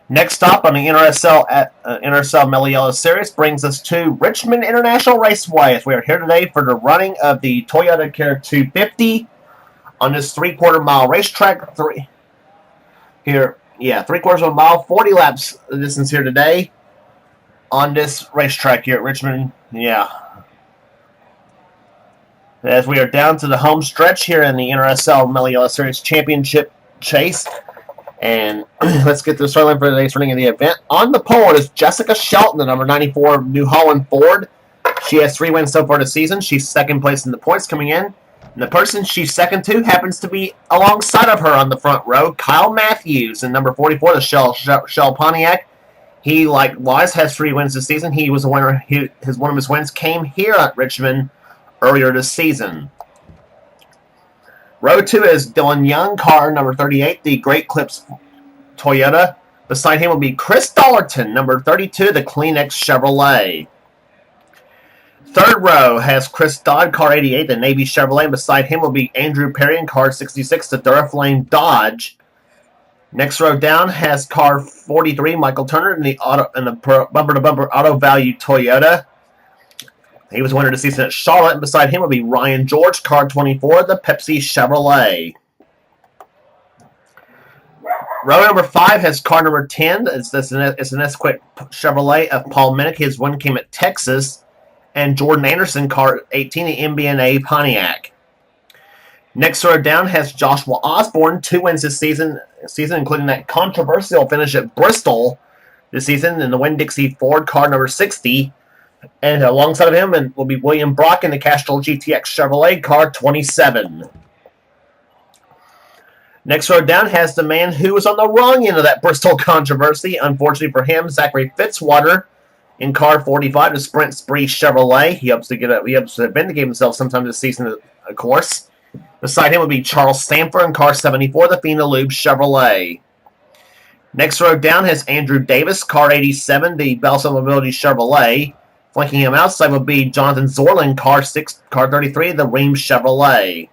Next stop on the NRSL Mello Yello series brings us to Richmond International Raceway, as we are here today for the running of the Toyota Care 250 on this three-quarter mile racetrack. Three-quarters of a mile, 40 laps distance here today on this racetrack here at Richmond. Yeah. As we are down to the home stretch here in the NRSL Mello Yello Series Championship chase. And let's get to the start line for today's running of the event. On the pole is Jessica Shelton, the number 94 New Holland Ford. She has 3 wins so far this season. She's second place in the points coming in. And the person she's second to happens to be alongside of her on the front row, Kyle Matthews, in number 44, the Shell Pontiac. He likewise has 3 wins this season. He was a winner. One of his wins came here at Richmond earlier this season. Row 2 is Dylan Young, car number 38, the Great Clips Toyota. Beside him will be Chris Dollerton, number 32, the Kleenex Chevrolet. Third row has Chris Dodd, car 88, the Navy Chevrolet. And beside him will be Andrew Perry in car 66, the Duraflame Dodge. Next row down has car 43, Michael Turner, in the bumper-to-bumper Auto Value Toyota. He was winner this season at Charlotte, and beside him will be Ryan George, car 24, the Pepsi Chevrolet. Row number 5 has car number 10. It's an Esquire Chevrolet of Paul Minnick. His one came at Texas. And Jordan Anderson, car 18, the MBNA Pontiac. Next row down has Joshua Osborne, 2 wins this season, including that controversial finish at Bristol this season in the Winn-Dixie Ford, car number 60. And alongside of him will be William Brock in the Castrol GTX Chevrolet, car 27. Next row down has the man who was on the wrong end of that Bristol controversy. Unfortunately for him, Zachary Fitzwater in car 45, the Sprint Spree Chevrolet. He hopes to vindicate himself sometime this season, of course. Beside him will be Charles Sanford in car 74, the Fina Lube Chevrolet. Next row down has Andrew Davis, car 87, the Belson Mobility Chevrolet. Flanking him outside will be Jonathan Zorlin, car 33, the Reams Chevrolet.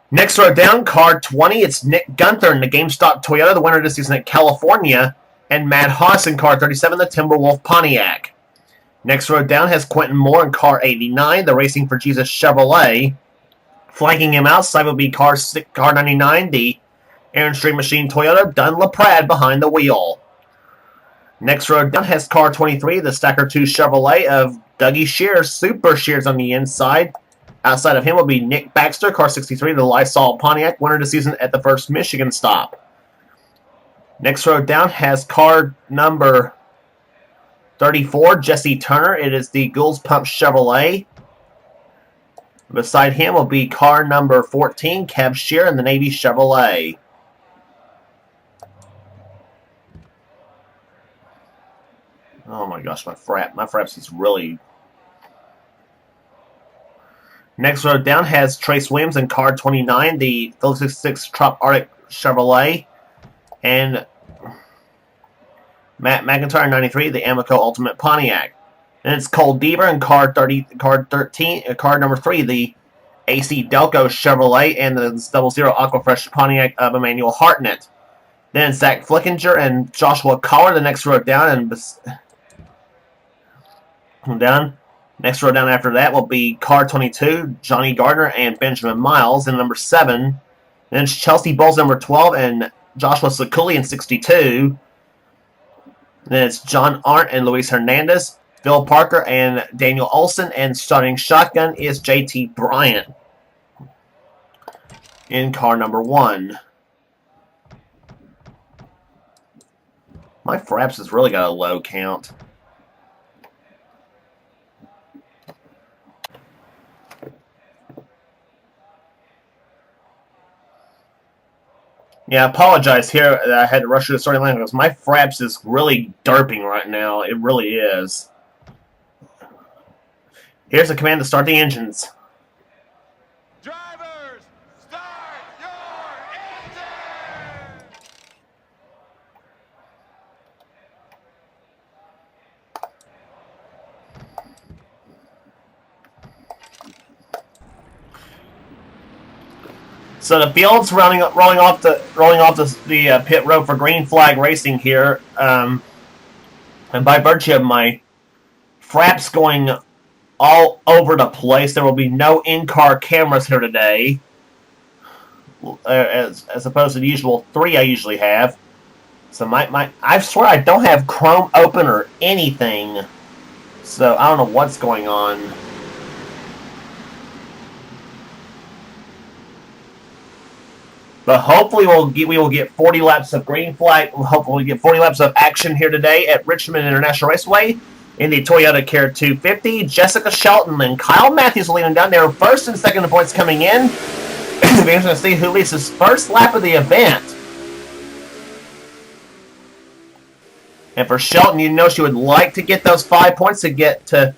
Next row down, car 20, it's Nick Gunther in the GameStop Toyota, the winner this season at California, and Matt Haas in car 37, the Timberwolf Pontiac. Next row down has Quentin Moore in car 89, the Racing for Jesus Chevrolet. Flanking him outside will be car 99, the Aaron Street Machine Toyota, Dunn LaPrade behind the wheel. Next row down has car 23, the Stacker 2 Chevrolet of Dougie Shears, Super Shears on the inside. Outside of him will be Nick Baxter, car 63, the Lysol Pontiac, winner this season at the first Michigan stop. Next row down has car number 34, Jesse Turner. It is the Gould's Pump Chevrolet. Beside him will be car number 14, Kev Shear in the Navy Chevrolet. Oh my gosh, my fraps is really... Next row down has Trace Williams in car 29, the Phillips 66 Trop Arctic Chevrolet. And Matt McIntyre, 93, the Amico Ultimate Pontiac. Then it's Cole Deaver in car number 3, the AC Delco Chevrolet, and the 00 Aquafresh Pontiac of Emmanuel Hartnett. Then Zach Flickinger and Joshua Collar, the next row down, Next row down after that will be car 22, Johnny Gardner and Benjamin Miles in number 7. Then it's Chelsea Bowles, number 12, and Joshua Sakuli in 62. Then it's John Arndt and Luis Hernandez, Phil Parker and Daniel Olson, and starting shotgun is JT Bryant in car number 1. My fraps has really got a low count. Yeah, I apologize here that I had to rush through the starting line because my fraps is really derping right now. It really is. Here's a command to start the engines. Drivers, start your engine! So the field's rolling off the pit road for green flag racing here, and by virtue of my fraps going all over the place, there will be no in-car cameras here today, as opposed to the usual 3 I usually have. So I swear I don't have Chrome open or anything, so I don't know what's going on. But hopefully we will get 40 laps of green flag. Hopefully we get 40 laps of action here today at Richmond International Raceway in the Toyota Care 250. Jessica Shelton and Kyle Matthews leading down there, first and second points coming in. It'll be interesting to see who leads his first lap of the event. And for Shelton, you know she would like to get those 5 points to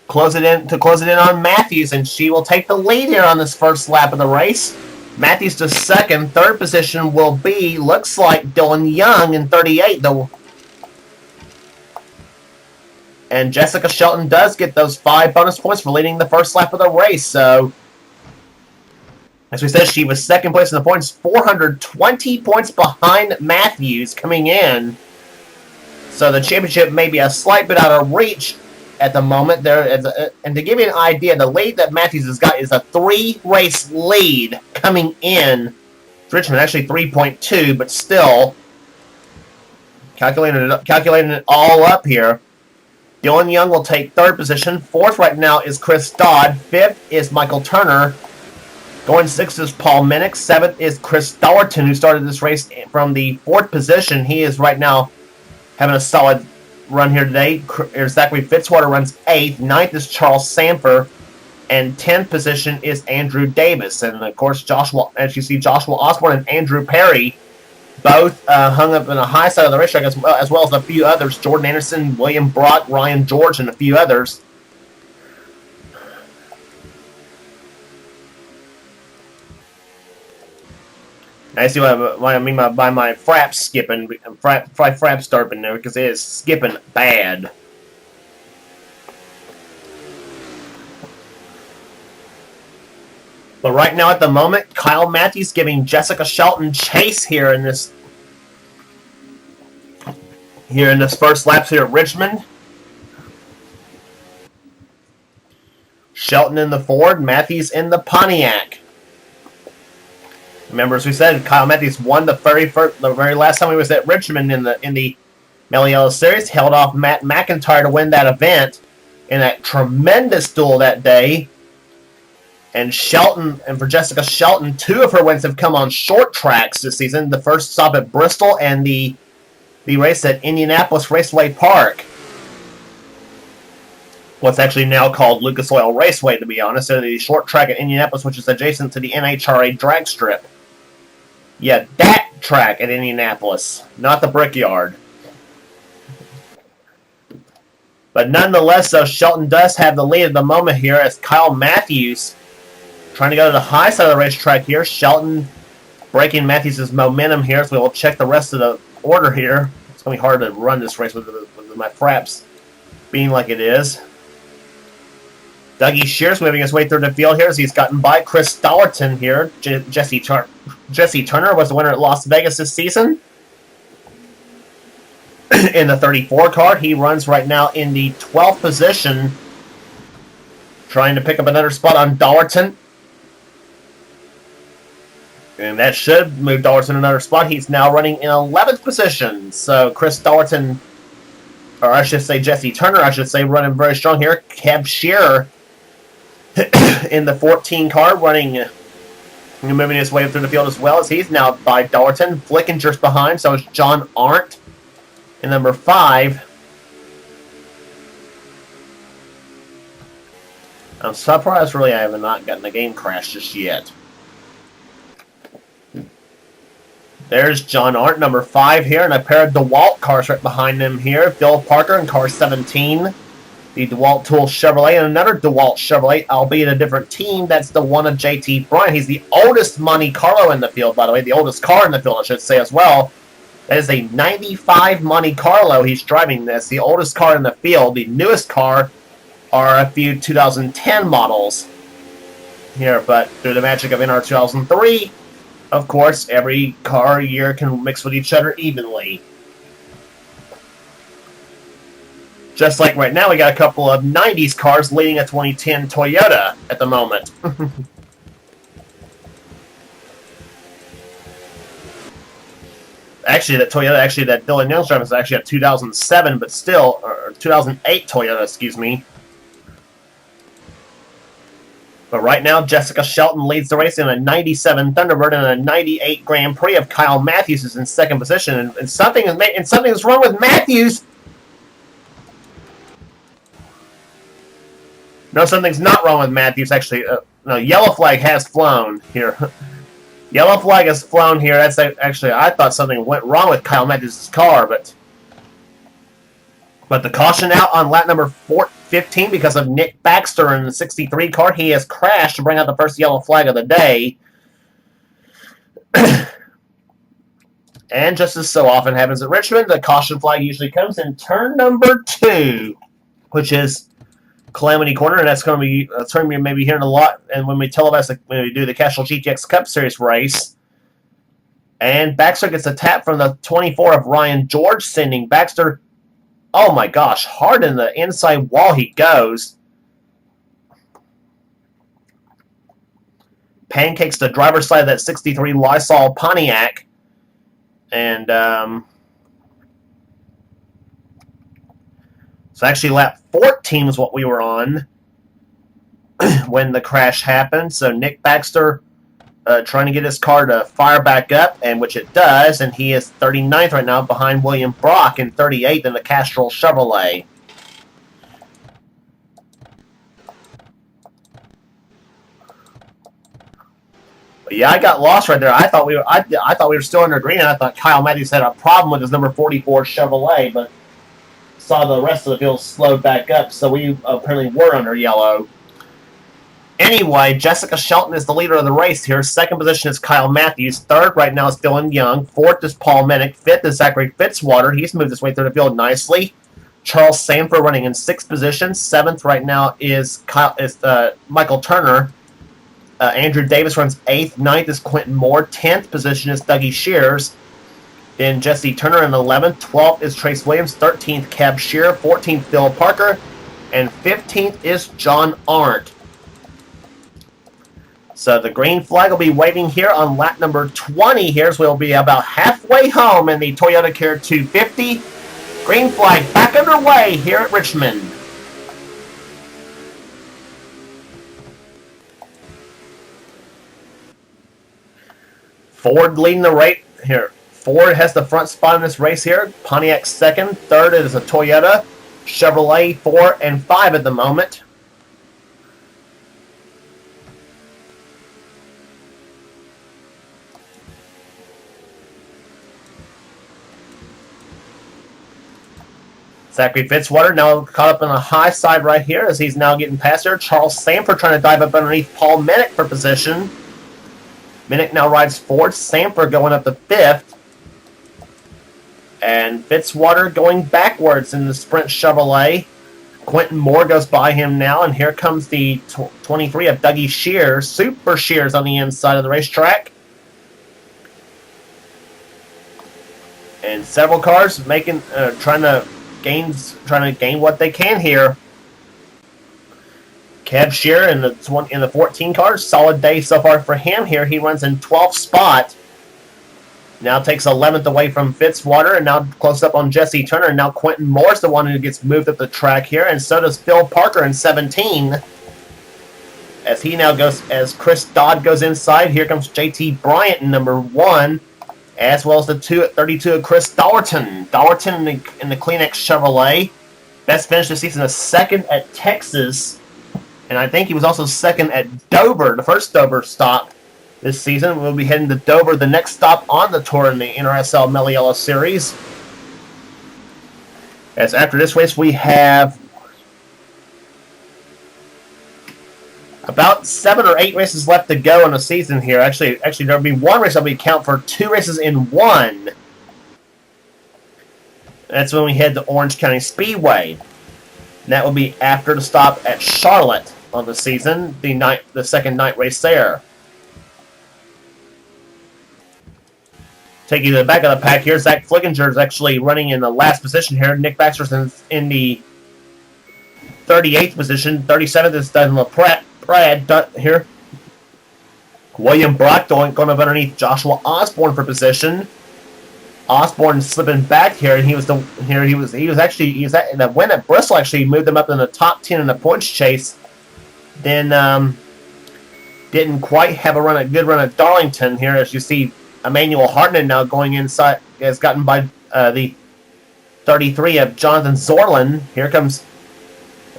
close it in on Matthews, and she will take the lead here on this first lap of the race. Matthews to second. Third position will be, looks like, Dylan Young in 38, though. And Jessica Shelton does get those 5 bonus points for leading the first lap of the race. So, as we said, she was second place in the points, 420 points behind Matthews coming in. So the championship may be a slight bit out of reach at the moment. And to give you an idea, the lead that Matthews has got is a 3-race lead coming in. Richmond actually 3.2, but still calculating it all up here. Dylan Young will take third position. Fourth right now is Chris Dodd. Fifth is Michael Turner. Going sixth is Paul Minnick. Seventh is Chris Dollerton, who started this race from the fourth position. He is right now having a solid run here today. Zachary Fitzwater runs 8th. 9th is Charles Samper. And 10th position is Andrew Davis. And, of course, as you see, Joshua Osborne and Andrew Perry both hung up in the high side of the racetrack, as well as a few others. Jordan Anderson, William Brock, Ryan George, and a few others. I see what I mean by my frap skipping, frap starping there, because it is skipping bad. But right now, at the moment, Kyle Matthews giving Jessica Shelton chase here in this first laps here at Richmond. Shelton in the Ford, Matthews in the Pontiac. Remember, as we said, Kyle Matthews won the very last time he was at Richmond in the Mello Yello Series. Held off Matt McIntyre to win that event in that tremendous duel that day. And for Jessica Shelton, 2 of her wins have come on short tracks this season. The first stop at Bristol and the race at Indianapolis Raceway Park. What's actually now called Lucas Oil Raceway, to be honest. So the short track at Indianapolis, which is adjacent to the NHRA drag strip. Yeah, that track at Indianapolis, not the Brickyard. But nonetheless, though, Shelton does have the lead at the moment here as Kyle Matthews trying to go to the high side of the racetrack here. Shelton breaking Matthews' momentum here, so we'll check the rest of the order here. It's going to be hard to run this race with my fraps being like it is. Dougie Shears moving his way through the field here as he's gotten by Chris Dollerton here. Jesse Turner was the winner at Las Vegas this season. In the 34 car, he runs right now in the 12th position, trying to pick up another spot on Dollerton. And that should move Dollerton another spot. He's now running in 11th position. So Chris Dollerton, or I should say Jesse Turner, running very strong here. Kev Shearer in the 14 car running, moving his way through the field as well, as he's now by Dollerton. Flickinger's behind, so is John Arndt in number 5. I'm surprised, really, I have not gotten a game crash just yet. There's John Arndt, number 5 here, and a pair of DeWalt cars right behind him here. Phil Parker in car 17. The DeWalt Tool Chevrolet, and another DeWalt Chevrolet, albeit a different team. That's the one of JT Bryant. He's the oldest Monte Carlo in the field, by the way. The oldest car in the field, I should say, as well. That is a 95 Monte Carlo he's driving this. The oldest car in the field. The newest car are a few 2010 models here, but through the magic of NR 2003, Of course, every car year can mix with each other evenly. Just like right now, we got a couple of 90s cars leading a 2010 Toyota at the moment. Actually, that Toyota, that Dylan Young's driving is actually a 2007, but still, or 2008 Toyota, excuse me. But right now, Jessica Shelton leads the race in a 97 Thunderbird, and a 98 Grand Prix of Kyle Matthews is in second position. And something is wrong with Matthews. No, something's not wrong with Matthews. Actually, no, yellow flag has flown here. Yellow flag has flown here. That's actually, I thought something went wrong with Kyle Matthews' car, but the caution out on lap number 15 because of Nick Baxter in the 63 car. He has crashed to bring out the first yellow flag of the day. And just as so often happens at Richmond, the caution flag usually comes in turn number 2, which is Calamity Corner, and that's going to be a turn you're maybe hearing a lot. And when we televise, when we do the Castrol GTX Cup Series race, and Baxter gets a tap from the 24 of Ryan George, sending Baxter, oh my gosh, hard in the inside wall he goes. Pancakes the driver's side of that 63 Lysol Pontiac, and so actually lap 14 was what we were on when the crash happened. So Nick Baxter trying to get his car to fire back up, and which it does, and he is 39th right now behind William Brock and 38th in the Castrol Chevrolet. But yeah, I got lost right there. I thought we were still under green, and I thought Kyle Matthews had a problem with his number 44 Chevrolet, but saw the rest of the field slowed back up, so we apparently were under yellow. Anyway, Jessica Shelton is the leader of the race here. Second position is Kyle Matthews. Third right now is Dylan Young. Fourth is Paul Minnick. Fifth is Zachary Fitzwater. He's moved his way through the field nicely. Charles Sanford running in sixth position. Seventh right now is Michael Turner. Andrew Davis runs eighth. Ninth is Quentin Moore. 10th position is Dougie Shears. Then Jesse Turner in 11th. 12th is Trace Williams. 13th, Cab Shearer. 14th, Phil Parker. And 15th is John Arndt. So the green flag will be waving here on lap number 20 here, so we'll be about halfway home in the Toyota Care 250. Green flag back underway here at Richmond. Ford leading the race here. Ford has the front spot in this race here. Pontiac second. Third is a Toyota. Chevrolet 4 and 5 at the moment. Zachary Fitzwater now caught up on the high side right here as he's now getting past there. Charles Sanford trying to dive up underneath Paul Minnick for position. Minnick now rides fourth. Sanford going up to fifth. And Fitzwater going backwards in the Sprint Chevrolet. Quentin Moore goes by him now, and here comes the 23 of Dougie Shears. Super Shears on the inside of the racetrack. And several cars trying to gain what they can here. Cab Shearer in the 14 car, solid day so far for him here. He runs in 12th spot. Now takes 11th away from Fitzwater, and now close up on Jesse Turner. And now Quentin Moore's the one who gets moved up the track here, and so does Phil Parker in 17. As Chris Dodd goes inside, here comes JT Bryant in number 1. As well as the 2 at 32 of Chris Dollerton. Dollerton in the Kleenex Chevrolet. Best finish this season is second at Texas. And I think he was also second at Dover, the first Dover stop this season. We'll be heading to Dover, the next stop on the tour in the NRSL Mello Yello series. As after this race, we have about 7 or 8 races left to go in the season here. Actually, there'll be one race that we count for 2 races in one. That's when we head to Orange County Speedway. And that will be after the stop at Charlotte on the season, the second night race there. Taking to the back of the pack here, Zach Flickinger is actually running in the last position here. Nick Baxter's in the 38th position. 37th is Daniel Pratt here. William Brock going up underneath Joshua Osborne for position. Osborne slipping back here, and he was at the win at Bristol. Actually moved them up in the top 10 in the points chase. Then didn't quite have a good run at Darlington here, as you see. Emmanuel Hartnett now going inside has gotten by the 33 of Jonathan Zorlin. Here comes,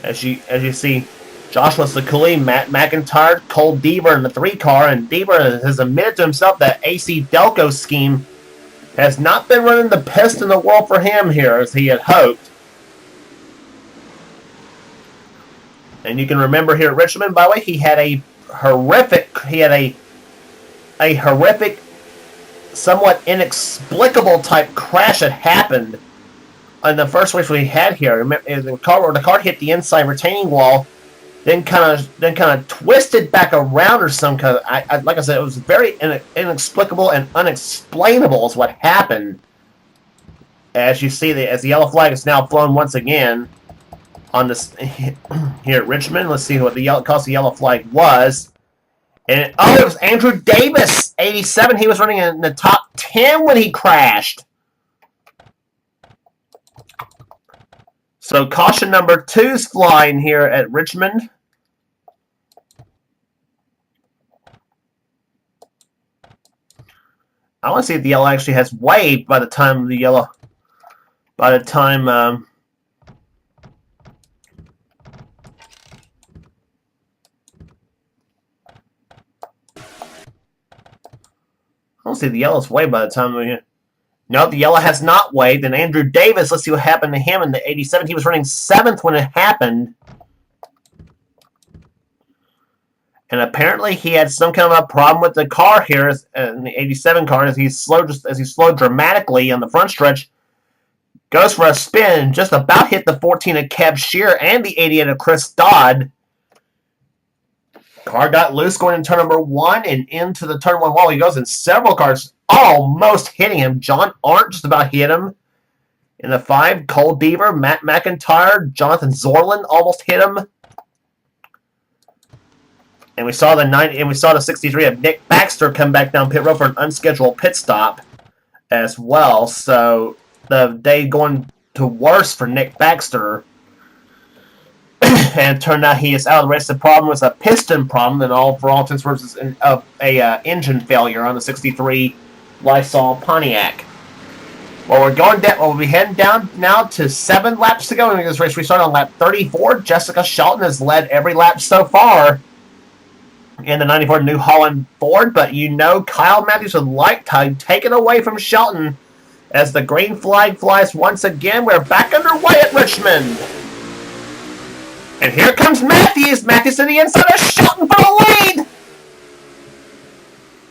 as you see, Joshua Sakuli, Matt McIntyre, Cole Deaver in the 3 car, and Deaver has admitted to himself that AC Delco scheme has not been running the best in the world for him here as he had hoped. And you can remember here at Richmond, by the way, he had a horrific, somewhat inexplicable type crash that happened in the first race we had here. Remember, the car hit the inside retaining wall, then kind of twisted back around or some kind of. Like I said, it was very inexplicable and unexplainable is what happened. As you see, as the yellow flag is now flown once again on this here at Richmond. Let's see what the cause the yellow flag was. And it was Andrew Davis, 87. He was running in the top 10 when he crashed. So caution number 2's flying here at Richmond. I want to see if the yellow actually has waved by the time the yellow. By the time. I don't see the yellow's waved by the time we. No, the yellow has not waved. And Andrew Davis, let's see what happened to him in the 87. He was running 7th when it happened. And apparently he had some kind of a problem with the car here in the 87 car as he slowed dramatically on the front stretch. Goes for a spin, just about hit the 14 of Kev Shear and the 88 of Chris Dodd. Car got loose going in turn number 1 and into the turn 1 wall. He goes in several cars almost hitting him. John Arndt just about hit him. In the 5, Cole Deaver, Matt McIntyre, Jonathan Zorlin almost hit him. And we saw the 63 of Nick Baxter come back down pit road for an unscheduled pit stop as well. So the day going to worse for Nick Baxter. And it turned out he is out of the race. The problem was a piston problem, and for all intents and purposes, a engine failure on the 63 Lysol Pontiac. Well, we'll be heading down now to 7 laps to go in this race. We started on lap 34. Jessica Shelton has led every lap so far in the 94 New Holland Ford, but Kyle Matthews would like to take it away from Shelton as the green flag flies once again. We're back underway at Richmond. And here comes Matthews. Matthews to the inside of Shelton for the lead.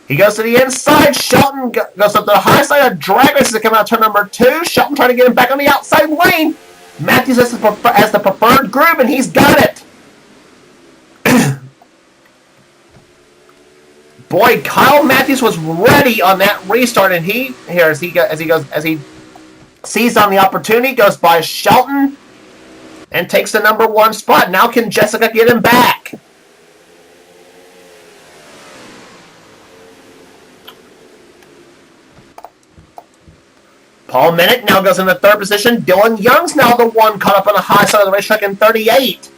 He goes to the inside. Shelton goes up to the high side of drag races to come out turn number 2. Shelton trying to get him back on the outside lane. Matthews has the preferred groove, and he's got it. Boy, Kyle Matthews was ready on that restart, and as he seized on the opportunity, goes by Shelton and takes the number 1 spot. Now can Jessica get him back? Paul Minnick now goes in the 3rd position. Dylan Young's now the 1 caught up on the high side of the racetrack in 38.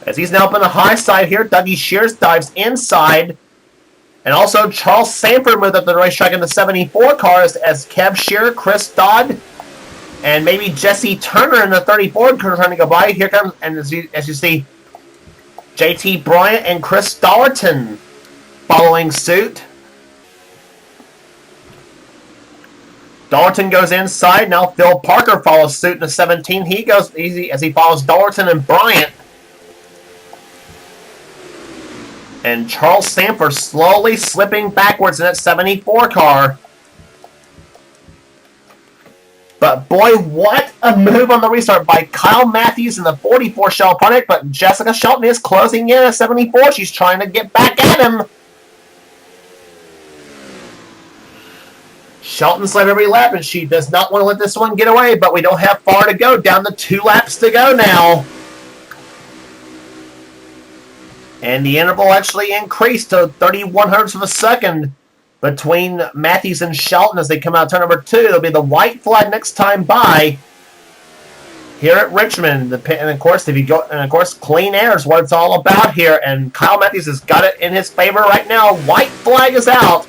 As he's now up on the high side here, Dougie Shears dives inside. And also Charles Sanford moved up the racetrack in the 74 car as Kev Shear, Chris Dodd, and maybe Jesse Turner in the 34 car trying to go by. Here comes, and as you see, JT Bryant and Chris Dollerton following suit. Dollerton goes inside. Now Phil Parker follows suit in the 17. He goes easy as he follows Dollerton and Bryant. And Charles Sanford slowly slipping backwards in that 74 car. But boy, what a move on the restart by Kyle Matthews in the 44 Shell Pontiac. But Jessica Shelton is closing in at 74. She's trying to get back at him. Shelton's led every lap, and she does not want to let this one get away, but we don't have far to go. Down to 2 laps to go now. And the interval actually increased to 31/100ths of a second between Matthews and Shelton as they come out of turn number 2. It'll be the white flag next time by here at Richmond. And of course, clean air is what it's all about here. And Kyle Matthews has got it in his favor right now. White flag is out.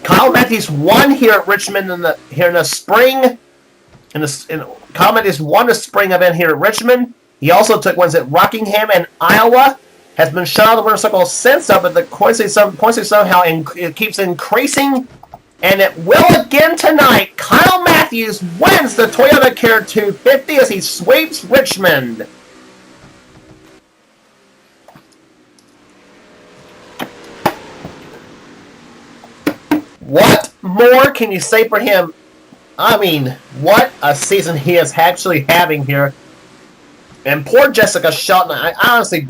Kyle Matthews won here at Richmond in the spring. Kyle Matthews won the spring event here at Richmond. He also took ones at Rockingham and Iowa. Has been shot out of the winner's circle since then, but the points somehow it keeps increasing, and it will again tonight. Kyle Matthews wins the Toyota Care 250 as he sweeps Richmond. What more can you say for him? I mean, what a season he is actually having here. And poor Jessica Shelton, I honest to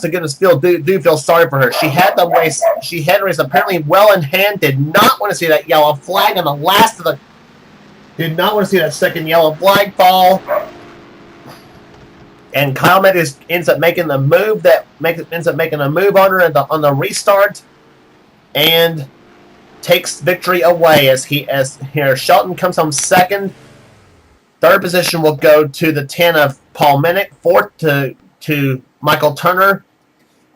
goodness do feel sorry for her. She had the race apparently well in hand, did not want to see that yellow flag on the last of the, did not want to see that second yellow flag fall. And Kyle Matthews ends up making the move on her on the restart, and takes victory away as here Shelton comes home second. Third position will go to the 10 of Paul Minnick. Fourth to Michael Turner.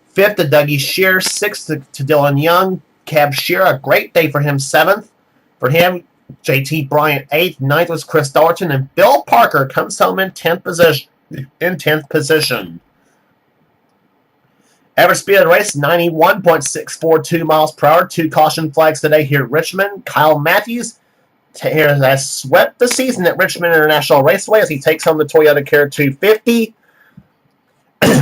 Fifth to Dougie Shear. Sixth to Dylan Young. Cab Shear, a great day for him. Seventh for him. JT Bryant, 8th. 9th was Chris Dalton. And Bill Parker comes home in 10th position. Average speed of the race, 91.642 miles per hour. 2 caution flags today here at Richmond. Kyle Matthews has swept the season at Richmond International Raceway as he takes home the Toyota Care 250.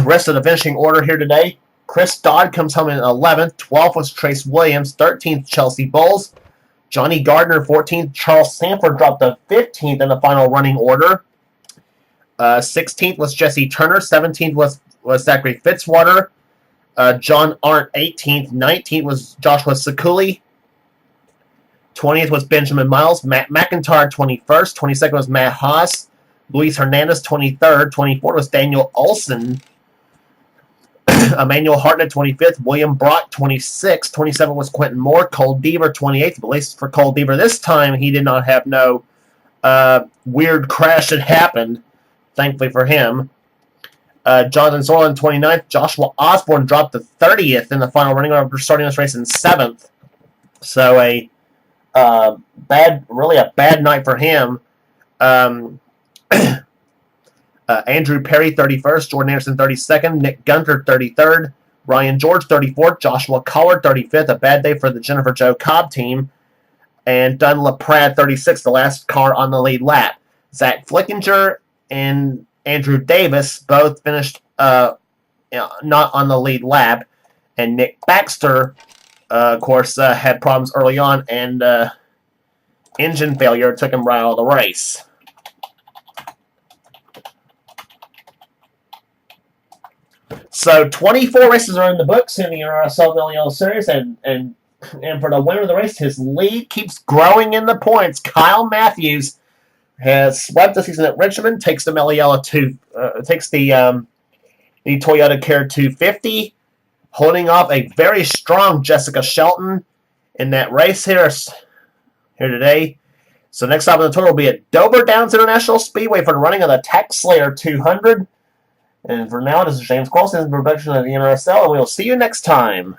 Rest of the finishing order here today. Chris Dodd comes home in 11th. 12th was Trace Williams. 13th, Chelsea Bowles. Johnny Gardner, 14th. Charles Sanford dropped to 15th in the final running order. 16th was Jesse Turner. 17th was Zachary Fitzwater. John Arndt, 18th. 19th was Joshua Sekuli. 20th was Benjamin Miles. Matt McIntyre, 21st. 22nd was Matt Haas. Luis Hernandez, 23rd. 24th was Daniel Olson. Emmanuel Hartnett, 25th. William Brock, 26th. 27th was Quentin Moore. Cole Deaver, 28th. But at least for Cole Deaver this time, he did not have no weird crash that happened, thankfully for him. Jonathan Zorlin, 29th. Joshua Osborne dropped to 30th in the final running after starting this race in 7th. So really a bad night for him. Andrew Perry, 31st. Jordan Anderson, 32nd. Nick Gunther, 33rd. Ryan George, 34th. Joshua Collard, 35th. A bad day for the Jennifer Jo Cobb team. And Dunn LaPrade, 36th, the last car on the lead lap. Zach Flickinger and Andrew Davis both finished not on the lead lap. And Nick Baxter, of course, had problems early on, and engine failure took him right out of the race. So 24 races are in the books in the NRSL Mello Yello Series, and for the winner of the race, his lead keeps growing in the points. Kyle Matthews has swept the season at Richmond, takes the Mello Yello takes the Toyota Care 250, holding off a very strong Jessica Shelton in that race here today. So next stop on the tour will be at Dover Downs International Speedway for the running of the Tax Slayer 200. And for now, this is James Colson, production of the NRSL, and we'll see you next time.